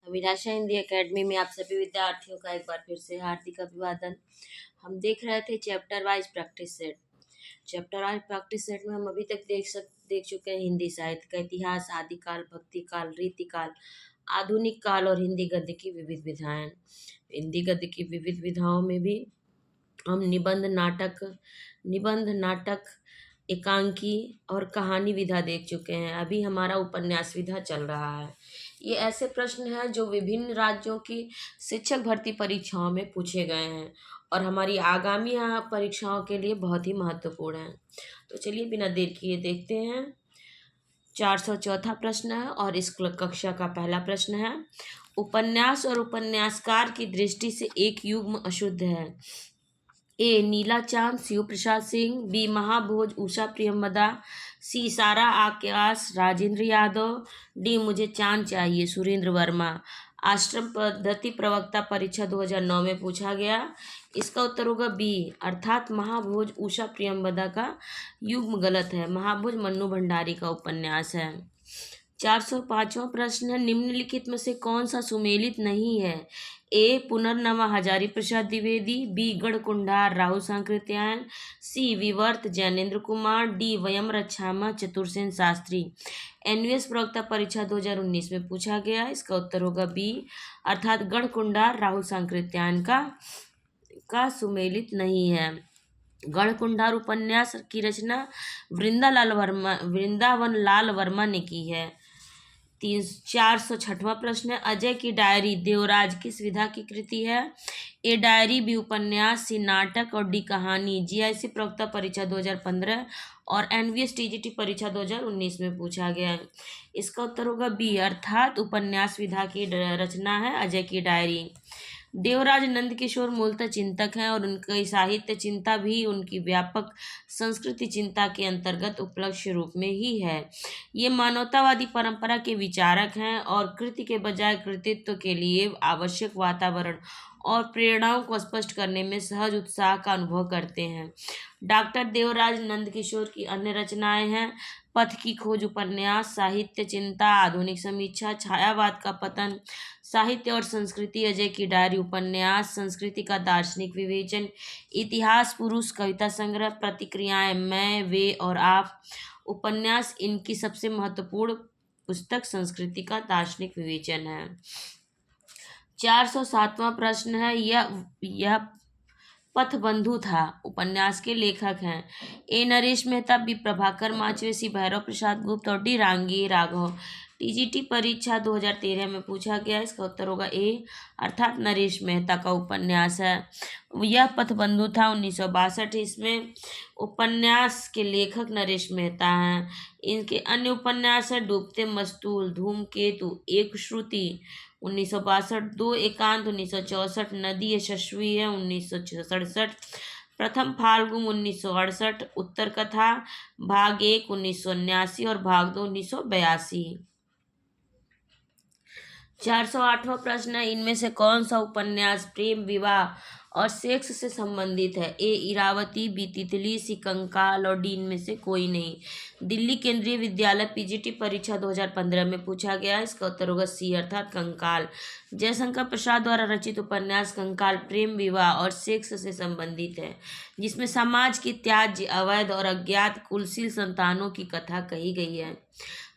अभिलाषा Hindi academy में आप सभी विद्यार्थियों का एक बार फिर से हार्दिक अभिवादन। हम देख रहे थे chapter wise practice set. Chapter wise practice set में हम अभी तक देख चुके हैं हिंदी साहित्य का इतिहास, आदिकाल, भक्तिकाल, रीतिकाल, आधुनिक काल और हिंदी गद्य की विविध विधाएं। हिंदी गद्य की विविध विधाओं में भी हम निबंध नाटक, एकांकी और कहानी विधा देख चुके हैं। अभी हमारा उपन्यास विधा चल रहा है। ये ऐसे प्रश्न हैं जो विभिन्न राज्यों की शिक्षक भर्ती परीक्षाओं में पूछे गए हैं और हमारी आगामी परीक्षाओं के लिए बहुत ही महत्वपूर्ण हैं। तो चलिए बिना देर किए देखते हैं। 404 प्रश्न है और इस कक्षा का पहला प्रश्न है, उपन्यास और उपन्यासकार की दृष्टि से एक युग्म अशुद्ध है। ए नीला चांद शिव प्रसाद सिंह, बी महाभोज उषा प्रियमदा, सी सारा आकाश राजेंद्र यादव, डी मुझे चांद चाहिए सुरेंद्र वर्मा। आश्रम पद्धति प्रवक्ता परीक्षा 2009 में पूछा गया। इसका उत्तर होगा बी अर्थात महाभोज उषा प्रियमदा का युग्म गलत है। महाभोज मन्नू भंडारी का उपन्यास है। 405वां प्रश्न है, निम्नलिखित में से कौन सा सुमेलित नहीं है। ए पुनर्नवा हजारी प्रसाद द्विवेदी, बी गढ़कुंडार राहुल सांकृत्यायन, सी विवर्त जैनेन्द्र कुमार, डी वयम रक्षामा चतुर्सेन शास्त्री। एनवीएस प्रवक्ता परीक्षा 2019 में पूछा गया। इसका उत्तर होगा बी अर्थात गढ़कुंडार राहुल सांकृत्यायन का सुमेलित नहीं है। गढ़कुंडार उपन्यास की रचना वृंदावन लाल वर्मा ने की है। 406वां प्रश्न है, अजय की डायरी देवराज किस विधा की कृति है। ए डायरी, बी उपन्यास, सी नाटक और डी कहानी। जीआईसी प्रवक्ता परीक्षा 2015 और एनवीएस टीजीटी परीक्षा 2019 में पूछा गया है। इसका उत्तर होगा बी अर्थात उपन्यास विधा की रचना है अजय की डायरी। देवराज नंदकिशोर मूलतः चिंतक हैं और उनकी साहित्य चिंता भी उनकी व्यापक संस्कृति चिंता के अंतर्गत उपलक्ष्य रूप में ही है। ये मानवतावादी परंपरा के विचारक हैं और कृति के बजाय कृतित्व के लिए आवश्यक वातावरण और प्रेरणाओं को स्पष्ट करने में सहज उत्साह का अनुभव करते हैं। डॉक्टर देवराज नंदकिशोर की अन्य रचनाएं हैं पथ की खोज उपन्यास, साहित्य चिंता, आधुनिक समीक्षा, छायावाद का पतन, साहित्य और संस्कृति, अजय की डायरी उपन्यास, संस्कृति का दार्शनिक विवेचन, इतिहास पुरुष, कविता संग्रह, प्रतिक्रियाएं, मैं, वे और आप उपन्यास। इनकी सबसे महत्वपूर्ण पुस्तक संस्कृति का दार्शनिक विवेचन है। 407वां प्रश्न है, यह पथबंधु था उपन्यास के लेखक हैं। ए नरेश मेहता, बी प्रभाकर माचवे, सी भैरव प्रसाद गुप्त और डी रांगी राघव। टीजीटी परीक्षा 2013 में पूछा गया। इसका उत्तर होगा ए अर्थात नरेश मेहता का उपन्यास है। यह पथबंधु था 1962। इसमें उपन्यास के लेखक नरेश मेहता हैं। इनके अन्य उपन्यास है डूबते मस्तूल, धूमकेतु, एक श्रुति 1962, दो एकांत 1964, नदी यशस्वी है 1967, प्रथम फाल्गुन 1968, उत्तर कथा भाग 1 1979 और भाग 2 1982। 408वां प्रश्न है, इनमें से कौन सा उपन्यास प्रेम, विवाह और सेक्स से संबंधित है। ए इरावती, बी तितली, सी कंकाल और डी इनमें से कोई नहीं। दिल्ली केंद्रीय विद्यालय पीजीटी परीक्षा 2015 में पूछा गया। इसका उत्तर होगा सी अर्थात कंकाल। जयशंकर प्रसाद द्वारा रचित उपन्यास कंकाल प्रेम, विवाह और सेक्स से संबंधित है, जिसमें समाज की त्याज्य, अवैध और अज्ञात कुलशील संतानों की कथा कही गई है।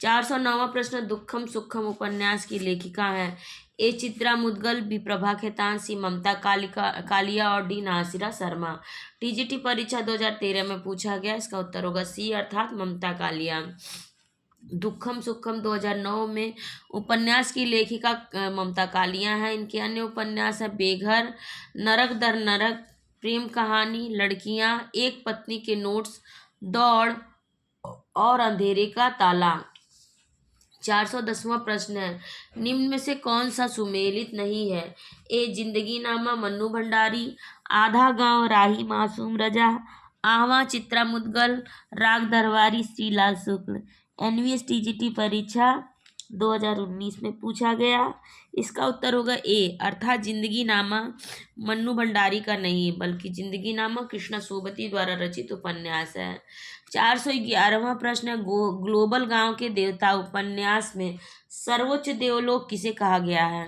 409वां प्रश्न, दुखम सुखम उपन्यास की लेखिका है। ए चित्रा मुदगल, बी प्रभा खेतान, सी ममता कालिया और डी नासिरा शर्मा। टीजीटी परीक्षा 2013 में पूछा गया। इसका उत्तर होगा सी अर्थात ममता कालिया। दुखम सुखम 2009 में उपन्यास की लेखिका ममता कालिया है। इनके अन्य उपन्यास है बेघर, नरक दर नरक, प्रेम कहानी, लड़कियां, एक पत्नी के नोट्स, दौड़ और अंधेरे का ताला। 410वां प्रश्न है, निम्न में से कौन सा सुमेलित नहीं है। ए जिंदगी नामा मन्नू भंडारी, आधा गांव राही मासूम रजा, आहवा चित्रा मुदगल, राग दरबारी श्रीलाल शुक्ल। एनवीएस टीजीटी परीक्षा 2019 में पूछा गया। इसका उत्तर होगा ए अर्थात जिंदगी नामा मन्नू भंडारी का नहीं बल्कि जिंदगी नामा कृष्णा सोबती द्वारा रचित उपन्यास है। 411वां प्रश्न है, ग्लोबल गांव के देवता उपन्यास में सर्वोच्च देवलोक किसे कहा गया है?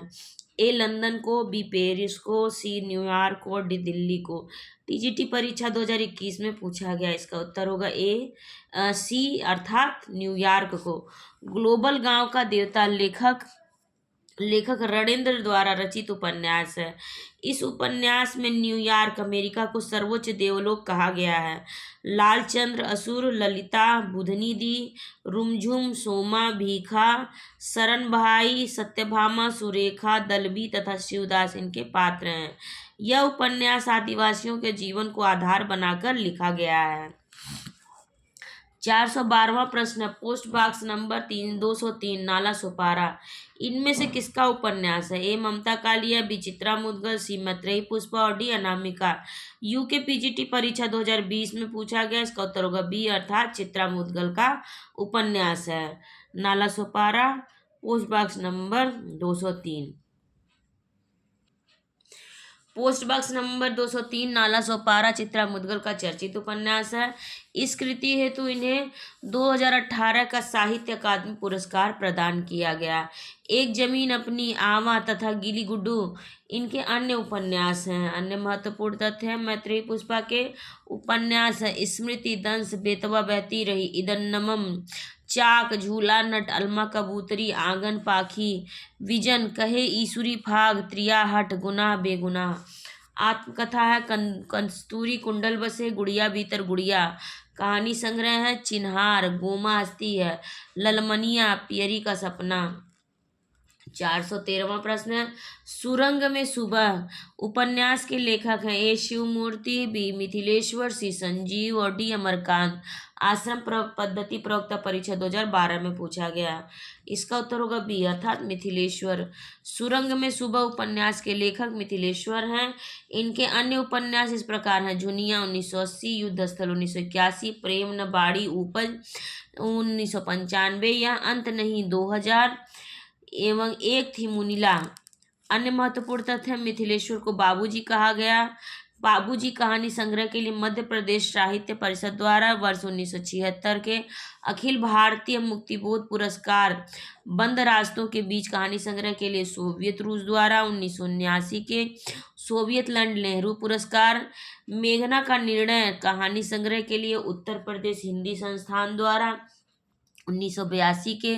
ए लंदन को, बी पेरिस को, सी न्यूयॉर्क को, डी दिल्ली को। टीजीटी परीक्षा 2021 में पूछा गया। इसका उत्तर होगा ए सी अर्थात न्यूयॉर्क को। ग्लोबल गांव का देवता लेखक रणेंद्र द्वारा रचित उपन्यास है। इस उपन्यास में न्यूयॉर्क अमेरिका को सर्वोच्च देवलोक कहा गया है। लालचंद्र, असुर, ललिता, बुधनी दी, रुमझुम, सोमा, भीखा, शरण भाई, सत्यभामा, सुरेखा, दलबी तथा शिवदास इनके पात्र हैं। यह उपन्यास आदिवासियों के जीवन को आधार बनाकर लिखा गया है। 412वां प्रश्न, post box number 203 Nala Sopara इनमें से किसका उपन्यास है? ए ममता कालिया, बी चित्रा मुदगल, सी मैत्रेयी पुष्पा और डी अनामिका। यूके पीजीटी परीक्षा 2020 में पूछा गया। इसका उत्तर होगा बी अर्थात चित्रा मुदगल का उपन्यास है। Nala Sopara post box number 203। Post box number 203 Nala Sopara Chitra Mudgal का चर्चित उपन्यास है। इस कृति हेतु इन्हें 2018 का साहित्य अकादमी पुरस्कार प्रदान किया गया। एक जमीन अपनी, आवा तथा गिली गुड्डू इनके अन्य उपन्यास हैं। अन्य महत्वपूर्ण तथ्य हैं, मैत्रेयी पुष्पा के उपन्यास है स्मृति दंश, बेतवा बहती रही, इदन्नमम, चाक, झूला नट, अलमा कबूतरी, आंगन पाखी, विजन, कहे ईसुरी फाग, त्रियाहट, गुनाह बेगुनाह। आत्मकथा है कस्तूरी कुंडल बसे, गुड़िया भीतर गुड़िया। कहानी संग्रह है चिन्हार, गोमा हस्ती है, ललमनिया, पियरी का सपना। 413वां प्रश्न है, सुरंग में सुबह उपन्यास के लेखक हैं। ए शिवमूर्ति, बी मिथिलेश्वर, सी संजीव और डी अमरकांत। आश्रम पद्धति प्रवक्ता परीक्षा 2012 में पूछा गया। इसका उत्तर होगा बी अर्थात मिथिलेश्वर। सुरंग में सुबह उपन्यास के लेखक मिथिलेश्वर हैं। इनके अन्य उपन्यास इस प्रकार हैं, झुनिया 1980, युद्ध स्थल 1981, प्रेम न बाड़ी उपज 1995 या अंत नहीं 2000 एवं एक थी मुनीला। अन्य महत्वपूर्ण तथ्य, मिथिलेश्वर को बाबूजी कहा गया। बाबूजी कहानी संग्रह के लिए मध्य प्रदेश साहित्य परिषद द्वारा वर्ष 1976 के अखिल भारतीय मुक्तिबोध पुरस्कार, बंद रास्तों के बीच कहानी संग्रह के लिए सोवियत रूस द्वारा 1979 के सोवियत लैंड नेहरू पुरस्कार, मेघना का निर्णय कहानी संग्रह के लिए उत्तर प्रदेश हिंदी संस्थान द्वारा 1982 के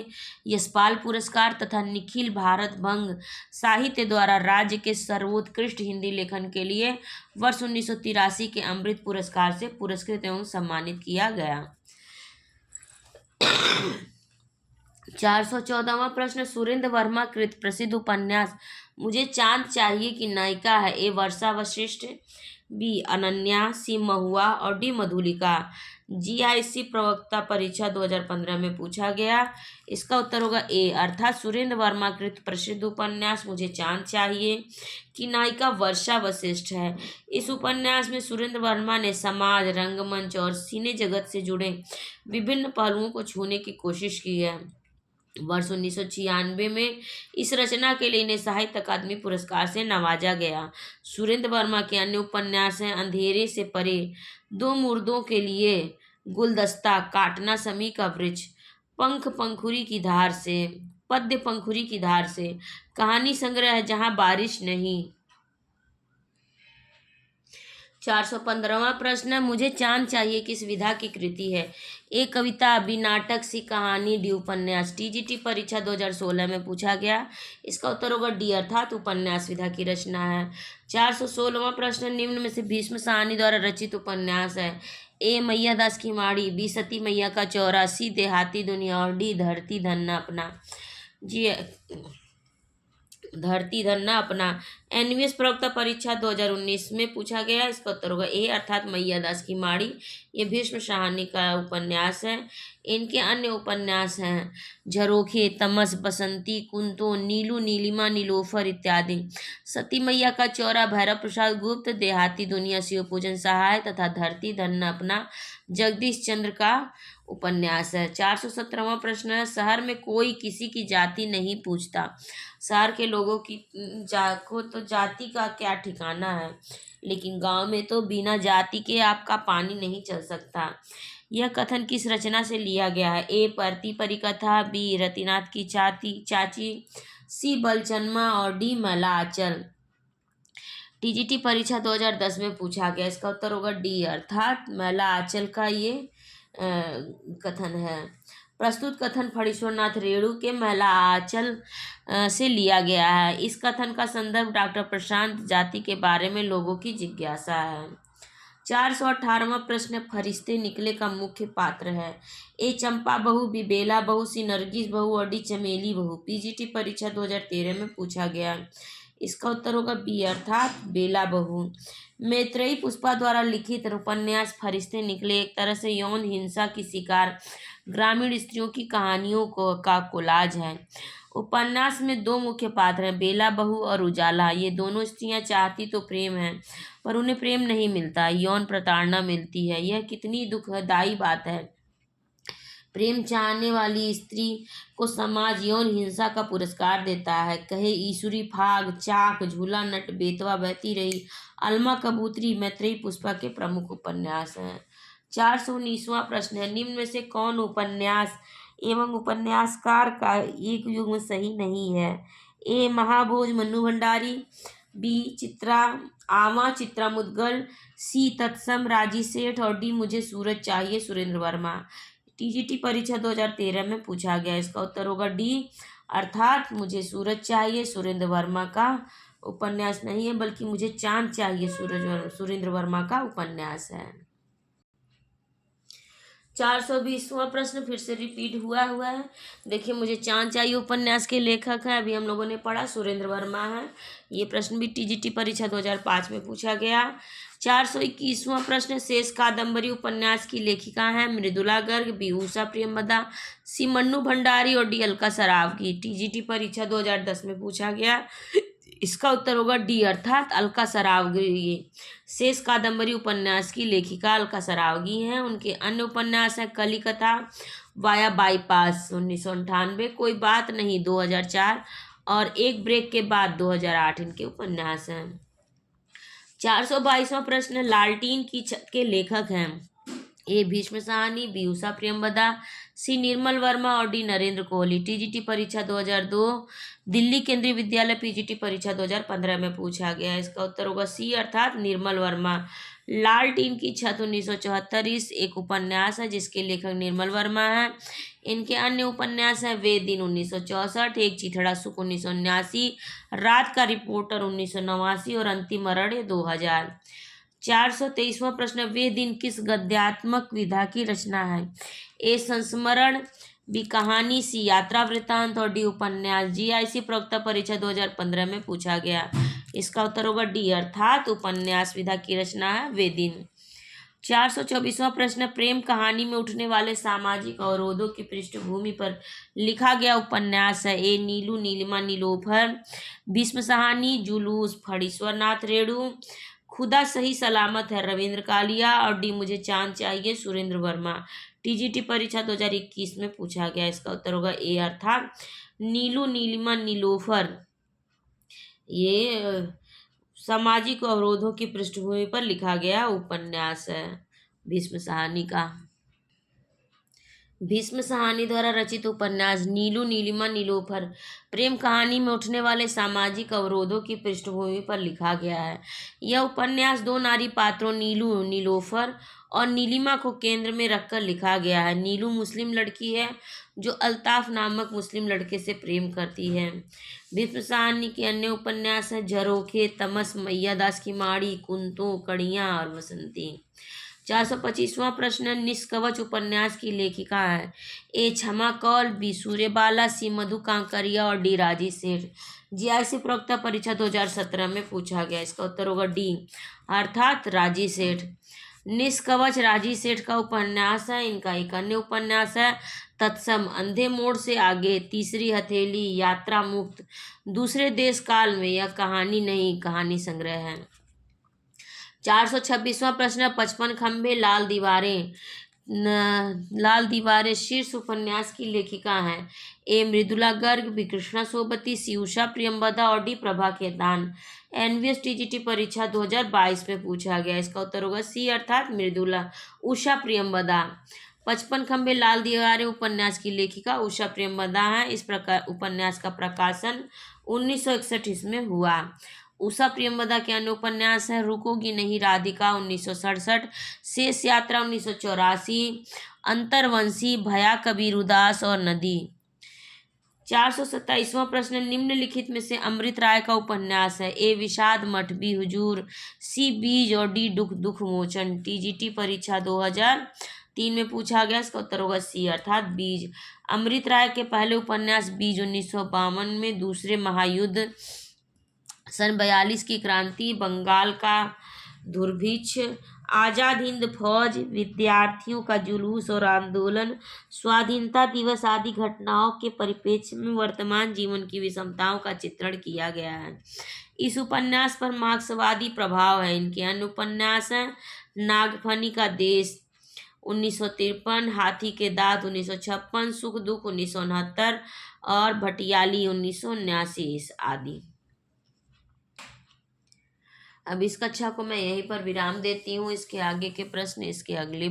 यशपाल पुरस्कार तथा निखिल भारत भंग साहित्य द्वारा राज्य के सर्वोत्कृष्ट हिंदी लेखन के लिए वर्ष 1983 के अमृत पुरस्कार से पुरस्कृत एवं सम्मानित किया गया। 414वां प्रश्न, सुरेंद्र वर्मा कृत प्रसिद्ध उपन्यास मुझे चांद चाहिए की नायिका है? ए वर्षा वशिष्ठ, बी अनन्या, सी महुआ और डी मधुलिका। जीआईसी प्रवक्ता परीक्षा 2015 में पूछा गया। इसका उत्तर होगा ए अर्थात सुरेंद्र वर्मा कृत प्रसिद्ध उपन्यास मुझे चांद चाहिए की नायिका वर्षा वशिष्ठ है। इस उपन्यास में सुरेंद्र वर्मा ने समाज, रंगमंच और सिने जगत से जुड़े विभिन्न पहलुओं को छूने की कोशिश की है। वर्ष 1996 में इस रचना के लिए इन्हें साहित्य अकादमी पुरस्कार से नवाजा गया। सुरेंद्र वर्मा के अन्य उपन्यास हैं अंधेरे से परे, दो मुर्दों के लिए, गुलदस्ता, काटना समी का वृक्ष, पंख पंखुरी की धार से, पद्य पंखुरी की धार से, कहानी संग्रह है जहां बारिश नहीं। 415वां प्रश्न, मुझे चांद चाहिए किस विधा की कृति है? ए कविता, बी नाटक, सी कहानी, डी उपन्यास। टीजीटी परीक्षा 2016 में पूछा गया। इसका उत्तर होगा डी अर्थात उपन्यास विधा की रचना है। 416वां प्रश्न, निम्न में से भीष्म साहनी द्वारा रचित उपन्यास है। ए मैया दास की माड़ी, बी सती मैया का चौरा, सी देहाती दुनिया और डी धरती धन्ना अपना। जी धरती धन्ना अपना। एनवीएस प्रवक्ता परीक्षा 2019 में पूछा गया। इसका उत्तर होगा ए अर्थात मैया दास की माड़ी। ये भीष्म साहनी का उपन्यास है। इनके अन्य उपन्यास हैं झरोखे, तमस, बसंती, कुंतो, नीलू, नीलिमा, नीलोफर इत्यादि। सती मैया का चौरा भैरव प्रसाद गुप्त, देहाती दुनिया शिव पूजन सहाय तथा धरती धन्ना अपना जगदीश चंद्र का उपन्यास है। 417वां प्रश्न है, शहर में कोई किसी की जाति नहीं पूछता, शहर के लोगों की को तो जाति का क्या ठिकाना है, लेकिन गांव में तो बिना जाति के आपका पानी नहीं चल सकता। यह कथन किस रचना से लिया गया है? ए परती परिकथा, बी रतिनाथ की चाची, सी बलचन्मा और डी मैला आंचल। टीजीटी परीक्षा 2010 में पूछा गया, इसका उत्तर होगा डी अर्थात मैला आंचल का ये कथन है। प्रस्तुत कथन फणीश्वरनाथ रेणु के मैला आंचल से लिया गया है। इस कथन का संदर्भ डॉक्टर प्रशांत जाति के बारे में लोगों की जिज्ञासा है। 418वां प्रश्न, फरिश्ते निकले का मुख्य पात्र है। ए चंपा बहू, बी बेला बहू, सी नरगिस बहू और डी चमेली बहू। पीजीटी परीक्षा 2013 में पूछा गया, इसका उत्तर होगा बी अर्थात बेला बहू। मैत्रेयी पुष्पा द्वारा लिखित उपन्यास फरिश्ते निकले एक तरह से यौन हिंसा की शिकार ग्रामीण स्त्रियों की कहानियों का कोलाज है। उपन्यास में दो मुख्य पात्र हैं, बेला बहू और उजाला। ये दोनों स्त्रियां चाहती तो प्रेम है, पर उन्हें प्रेम नहीं मिलता, यौन प्रताड़ना मिलती है। यह कितनी दुखदाई बात है। प्रेम चाहने वाली स्त्री को समाज यौन हिंसा का पुरस्कार देता है। कहे ईश्वरी, फाग, चाक, झूला नट, बेतवा, बहती रही, अलमा कबूतरी मैत्रेयी पुष्पा के प्रमुख उपन्यास हैं। 419वां प्रश्न है, निम्न में से कौन उपन्यास एवं उपन्यासकार का एक युग्म सही नहीं है? ए महाभोज मन्नू भंडारी, बी चित्रा आवा चित्रा मुदगल, सी तत्सम राजी सेठ और डी मुझे सूरज चाहिए सुरेंद्र वर्मा। टीजीटी परीक्षा 2013 में पूछा गया, इसका उत्तर होगा डी अर्थात मुझे सूरज चाहिए सुरेंद्र वर्मा का उपन्यास नहीं है, बल्कि मुझे चांद चाहिए सुरेंद्र वर्मा का उपन्यास है। 420वां प्रश्न फिर से रिपीट हुआ है। देखिए, मुझे चांद चाहिए उपन्यास के लेखक हैं, अभी हम लोगों ने पढ़ा सुरेंद्र वर्मा है। ये प्रश्न भी टीजीटी परीक्षा 2005 में पूछा गया। 421वां प्रश्न, शेष कादम्बरी उपन्यास की लेखिका है मृदुला गर्ग, बी उषा प्रेमवदा, सी मन्नू भंडारी और डी अलका सरावगी। टीजीटी परीक्षा 2010 में पूछा गया, इसका उत्तर होगा डी अर्थात अलका सरावगी। शेष कादम्बरी उपन्यास की लेखिका अलका सरावगी हैं। उनके अन्य उपन्यास हैं कलिकथा, वाया बाईपास 1998, कोई बात नहीं 2004 और एक ब्रेक के बाद 2008 इनके उपन्यास हैं। 422वां प्रश्न, लालटीन की छत के लेखक हैं। ए भीष्म साहनी, बी उषा प्रेमवदा, सी निर्मल वर्मा और डी नरेंद्र कोहली। टीजीटी परीक्षा 2002, दिल्ली केंद्रीय विद्यालय पीजीटी परीक्षा 2015 में पूछा गया, इसका उत्तर होगा सी अर्थात निर्मल वर्मा। लालटीन की छत 1974 एक उपन्यास है जिसके लेखक निर्मल वर्मा है। इनके अन्य उपन्यास हैं वे दिन 1964, एक चिथड़ा सुख 1979, रात का रिपोर्टर 1989 और अंतिम अरण्य 2000। 423वां प्रश्न, वे दिन किस गद्यात्मक विधा की रचना है? ए संस्मरण, बी कहानी, सी यात्रा वृत्तांत और डी उपन्यास। जीआईसी प्रवक्ता परीक्षा 2015 में पूछा गया, इसका उत्तर होगा डी अर्थात उपन्यास विधा की रचना है वे दिन। 424वां प्रश्न, प्रेम कहानी में उठने वाले सामाजिक अवरोधों की पृष्ठभूमि पर लिखा गया उपन्यास है। ए नीलू नीलिमा नीलोफर, भीष्म साहनी, जुलूस फणीश्वरनाथ रेणु, खुदा सही सलामत है रविंद्र कालिया और डी मुझे चांद चाहिए सुरेंद्र वर्मा। टीजीटी परीक्षा 2021 में पूछा गया, इसका उत्तर होगा ए अर्थात नीलू नीलिमा नीलोफर। ये सामाजिक अवरोधों की पृष्ठभूमि पर लिखा गया उपन्यास है भीष्म साहनी का। भीष्म साहनी द्वारा रचित उपन्यास नीलू नीलिमा नीलोफर प्रेम कहानी में उठने वाले सामाजिक अवरोधों की पृष्ठभूमि पर लिखा गया है। यह उपन्यास दो नारी पात्रों नीलू नीलोफर और नीलिमा को केंद्र में रखकर लिखा गया है। नीलू मुस्लिम लड़की है जो अल्ताफ नामक मुस्लिम लड़के से प्रेम करती है। भीष्म साहनी के अन्य उपन्यास हैं झरोखे, तमस, मैया दास की माड़ी, कुंतो, कड़ियाँ और बसंती। 425वां प्रश्न, निष्कवच उपन्यास की लेखिका है। ए क्षमा कौल, बी सूर्यबाला, सी मधु कांकरिया और डी राजी सेठ। जीआईसी प्रवक्ता परीक्षा 2017 में पूछा गया, इसका उत्तर होगा डी अर्थात राजी सेठ। निष्कवच राजी सेठ का उपन्यास है। इनका एक अन्य उपन्यास है तत्सम, अंधे मोड़ से आगे, तीसरी हथेली, यात्रा मुक्त, दूसरे देश काल में। यह कहानी नहीं कहानी संग्रह है। 426वां प्रश्न, 55 खंभे लाल दीवारें लाल दीवारें शीर्ष उपन्यास की लेखिका हैं? A Mridula Garg, B Krishna Sobti, C Usha Priyamvada और D Prabha Khaitan. NVS TGT परीक्षा 2022 में पूछा गया। इसका उत्तर होगा सी अर्थात मृदुला उषा प्रियंवदा। 55 खंबे लाल दीवारें उपन्यास की लेखिका उषा प्रियंवदा है। इस प्रकार उपन्यास का प्रकाशन 1961 में हुआ। उषा प्रियंवदा के अन्य उपन्यास हैं रुकोगी नहीं राधिका 1967, शेष यात्रा 1984, अंतर्वंशी, भया कबीर उदास और नदी। 427वां प्रश्न, निम्नलिखित में से अमृत राय का उपन्यास है? ए विषाद मठ, बी हुजूर, सी बीज और डी दुख दुख मोचन। टीजीटी परीक्षा 2003 में पूछा गया। इसका उत्तर होगा सी अर्थात बीज। अमृत राय के पहले उपन्यास बीज 1952 में, दूसरे महायुद्ध, सन 42 की क्रांति, बंगाल का दुर्भिक्ष, आज़ाद हिंद फौज, विद्यार्थियों का जुलूस और आंदोलन, स्वाधीनता दिवस आदि घटनाओं के परिप्रेक्ष्य में वर्तमान जीवन की विषमताओं का चित्रण किया गया है। इस उपन्यास पर मार्क्सवादी प्रभाव है। इनके अन्य उपन्यास हैं नागफनी का देश 1953, हाथी के दांत 1956, सुख दुख 1969 और भटियाली 1979 आदि। अब इस कक्षा को मैं यहीं पर विराम देती हूँ। इसके आगे के प्रश्न इसके अगली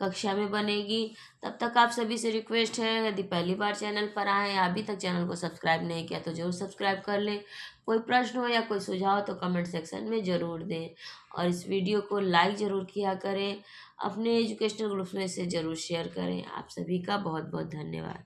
कक्षा में बनेगी। तब तक आप सभी से रिक्वेस्ट है, यदि पहली बार चैनल पर आए या अभी तक चैनल को सब्सक्राइब नहीं किया तो जरूर सब्सक्राइब कर लें। कोई प्रश्न हो या कोई सुझाव तो कमेंट सेक्शन में ज़रूर दें और इस वीडियो को लाइक ज़रूर किया करें। अपने एजुकेशनल ग्रुप्स में से ज़रूर शेयर करें। आप सभी का बहुत बहुत धन्यवाद।